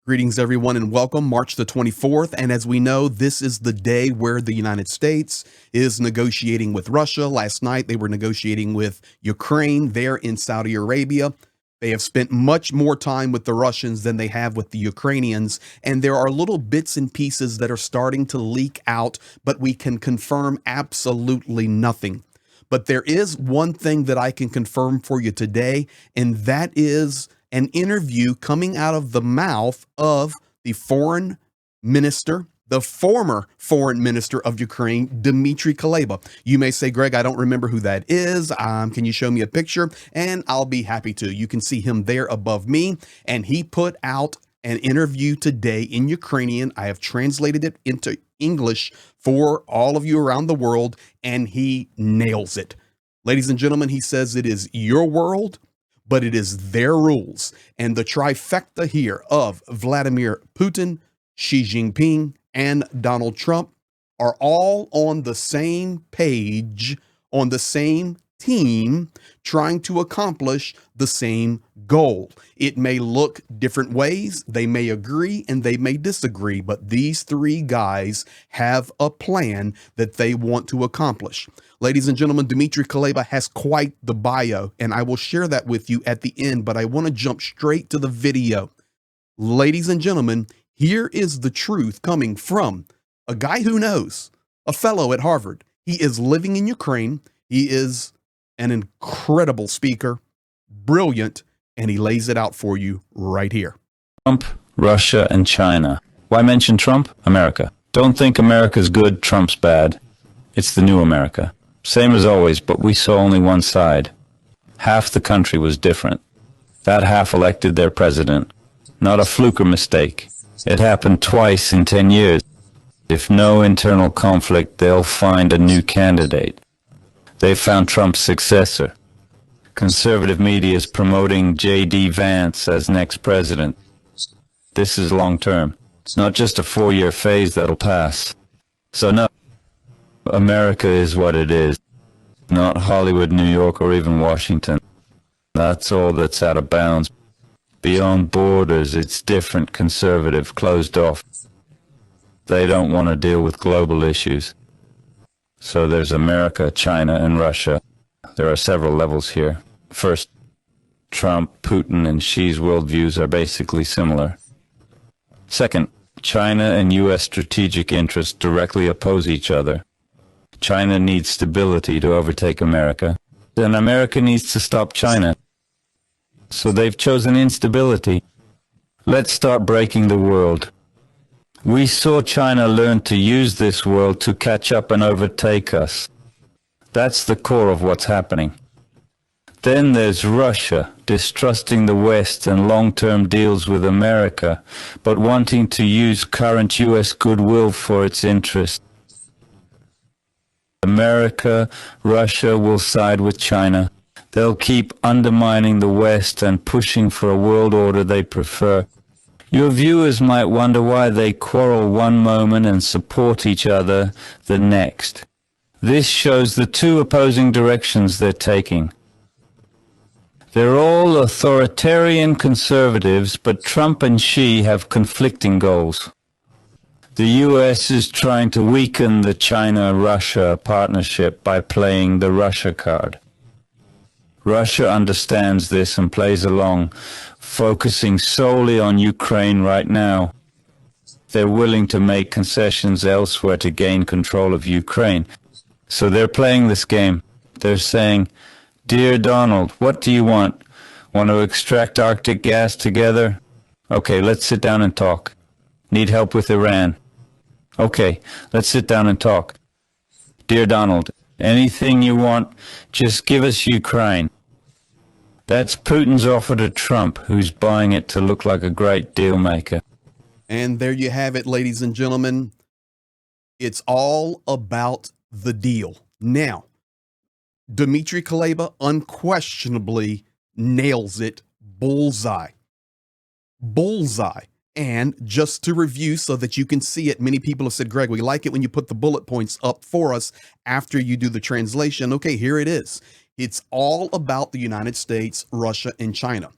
Greetings, everyone, and welcome. March the 24th. And as we know, this is the day where the United States is negotiating with Russia. Last night, they were negotiating with Ukraine there in Saudi Arabia. They have spent much more time with the Russians than they have with the Ukrainians. And there are little bits and pieces that are starting to leak out, but we can confirm absolutely nothing. But there is one thing that I can confirm for you today, and that is an interview coming out of the mouth of the foreign minister, the former foreign minister of Ukraine, Dmitry Kuleba. You may say, Greg, I don't remember who that is. Can you show me a picture? And I'll be happy to. You can see him there above me. And he put out an interview today in Ukrainian. I have translated it into English for all of you around the world, and he nails it. Ladies and gentlemen, he says it is your world, but it is their rules. And the trifecta here of Vladimir Putin, Xi Jinping, and Donald Trump are all on the same page, on the same team, trying to accomplish the same goal. It may look different ways, they may agree and they may disagree, but these three guys have a plan that they want to accomplish. Ladies and gentlemen, Dmitry Kyleba has quite the bio, and I will share that with you at the end, but I want to jump straight to the video. Ladies and gentlemen, here is the truth coming from a guy who knows, a fellow at Harvard. He is living in Ukraine. He is an incredible speaker, brilliant, and he lays it out for you right here. Trump, Russia, and China. Why mention Trump? America. Don't think America's good, Trump's bad. It's the new America. Same as always, but we saw only one side. Half the country was different. That half elected their president. Not a fluke or mistake. It happened twice in 10 years. If no internal conflict, they'll find a new candidate. They found Trump's successor. Conservative media is promoting J.D. Vance as next president. This is long-term. It's not just a 4-year phase that'll pass. So no, America is what it is. Not Hollywood, New York, or even Washington. That's all that's out of bounds. Beyond borders, it's different, conservative, closed off. They don't want to deal with global issues. So there's America, China, and Russia. There are several levels here. First, Trump, Putin, and Xi's worldviews are basically similar. Second, China and U.S. strategic interests directly oppose each other. China needs stability to overtake America, and America needs to stop China. So they've chosen instability. Let's start breaking the world. We saw China learn to use this world to catch up and overtake us. That's the core of what's happening. Then there's Russia, distrusting the West and long-term deals with America, but wanting to use current U.S. goodwill for its interests. America, Russia will side with China. They'll keep undermining the West and pushing for a world order they prefer. Your viewers might wonder why they quarrel one moment and support each other the next. This shows the two opposing directions they're taking. They're all authoritarian conservatives, but Trump and Xi have conflicting goals. The U.S. is trying to weaken the China-Russia partnership by playing the Russia card. Russia understands this and plays along, focusing solely on Ukraine right now. They're willing to make concessions elsewhere to gain control of Ukraine. So they're playing this game. They're saying, "Dear Donald, what do you want? Want to extract Arctic gas together? Okay, let's sit down and talk. Need help with Iran? Okay, let's sit down and talk. Dear Donald, anything you want, just give us Ukraine." That's Putin's offer to Trump, who's buying it to look like a great deal maker. And there you have it, ladies and gentlemen. It's all about the deal. Now, Dmitry Kyleba unquestionably nails it bullseye. Bullseye. And just to review so that you can see it, many people have said, Greg, we like it when you put the bullet points up for us after you do the translation. Okay, here it is. It's all about the United States, Russia, and China.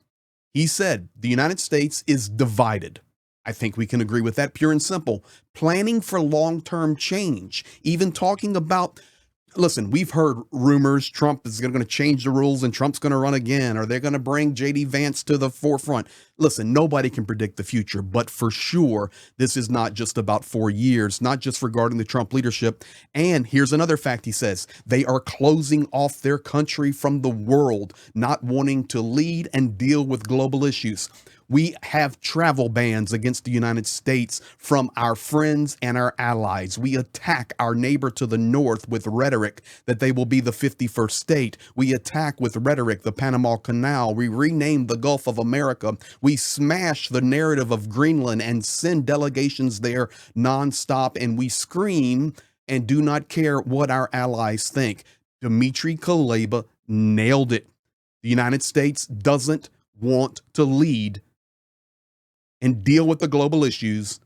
He said the United States is divided. I think we can agree with that, pure and simple. Planning for long-term change, even talking about, listen, we've heard rumors Trump is going to change the rules and Trump's going to run again, or they're going to bring J.D. Vance to the forefront. Listen, nobody can predict the future, but for sure, this is not just about 4 years, not just regarding the Trump leadership. And here's another fact he says, they are closing off their country from the world, not wanting to lead and deal with global issues. We have travel bans against the United States from our friends and our allies. We attack our neighbor to the north with rhetoric that they will be the 51st state. We attack with rhetoric the Panama Canal. We rename the Gulf of America. We smash the narrative of Greenland and send delegations there nonstop. And we scream and do not care what our allies think. Dmitry Kuleba nailed it. The United States doesn't want to lead and deal with the global issues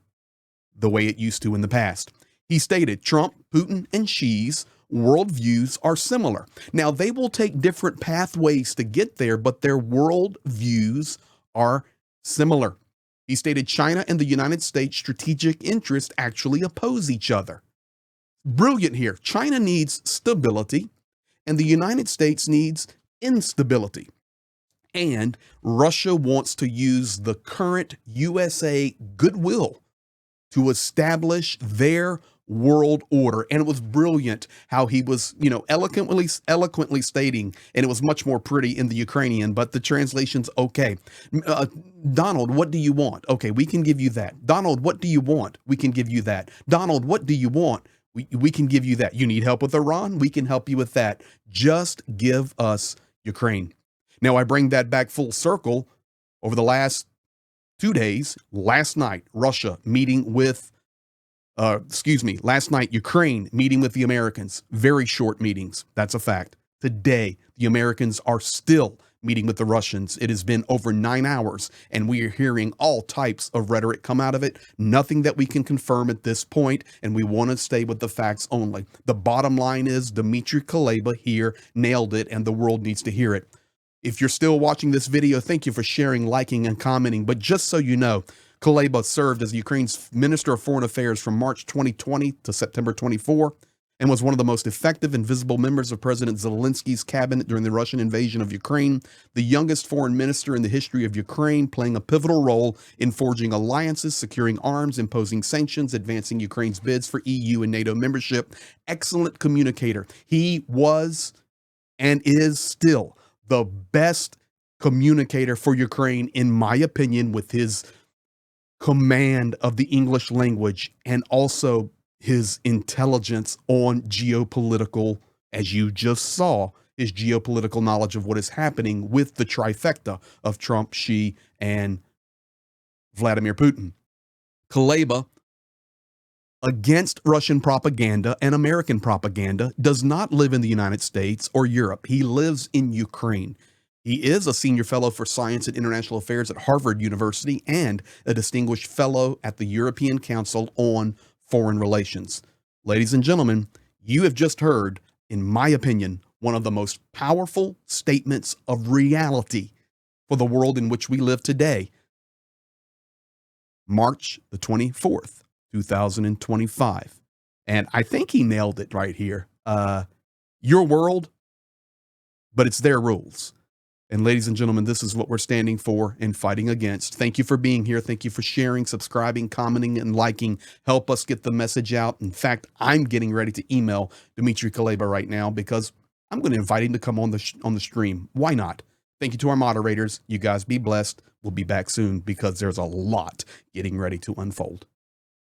the way it used to in the past. He stated Trump, Putin, and Xi's worldviews are similar. Now, they will take different pathways to get there, but their worldviews are similar. He stated China and the United States' strategic interests actually oppose each other. Brilliant here. China needs stability, and the United States needs instability. And Russia wants to use the current USA goodwill to establish their world order. And it was brilliant how he was, eloquently stating, and it was much more pretty in the Ukrainian, but the translation's okay. Donald, what do you want? Okay, we can give you that. Donald, what do you want? We can give you that. Donald, what do you want? We can give you that. You need help with Iran? We can help you with that. Just give us Ukraine. Now, I bring that back full circle over the last 2 days. Last night, Russia meeting with, last night, Ukraine meeting with the Americans. Very short meetings. That's a fact. Today, the Americans are still meeting with the Russians. It has been over 9 hours, and we are hearing all types of rhetoric come out of it. Nothing that we can confirm at this point, and we want to stay with the facts only. The bottom line is Dmitry Kuleba here nailed it, and the world needs to hear it. If you're still watching this video, thank you for sharing, liking, and commenting. But just so you know, Kuleba served as Ukraine's Minister of Foreign Affairs from March 2020 to September 24 and was one of the most effective and visible members of President Zelensky's cabinet during the Russian invasion of Ukraine, the youngest foreign minister in the history of Ukraine, playing a pivotal role in forging alliances, securing arms, imposing sanctions, advancing Ukraine's bids for EU and NATO membership. Excellent communicator. He was and is still the best communicator for Ukraine, in my opinion, with his command of the English language and also his intelligence on geopolitical, as you just saw, his geopolitical knowledge of what is happening with the trifecta of Trump, Xi, and Vladimir Putin. Kyleba, against Russian propaganda and American propaganda, does not live in the United States or Europe. He lives in Ukraine. He is a senior fellow for science and international affairs at Harvard University and a distinguished fellow at the European Council on Foreign Relations. Ladies and gentlemen, you have just heard, in my opinion, one of the most powerful statements of reality for the world in which we live today. March the 24th. 2025. And I think he nailed it right here. Your world, but it's their rules. And ladies and gentlemen, this is what we're standing for and fighting against. Thank you for being here. Thank you for sharing, subscribing, commenting, and liking. Help us get the message out. In fact, I'm getting ready to email Dmitry Kuleba right now because I'm going to invite him to come on the stream. Why not? Thank you to our moderators. You guys be blessed. We'll be back soon because there's a lot getting ready to unfold.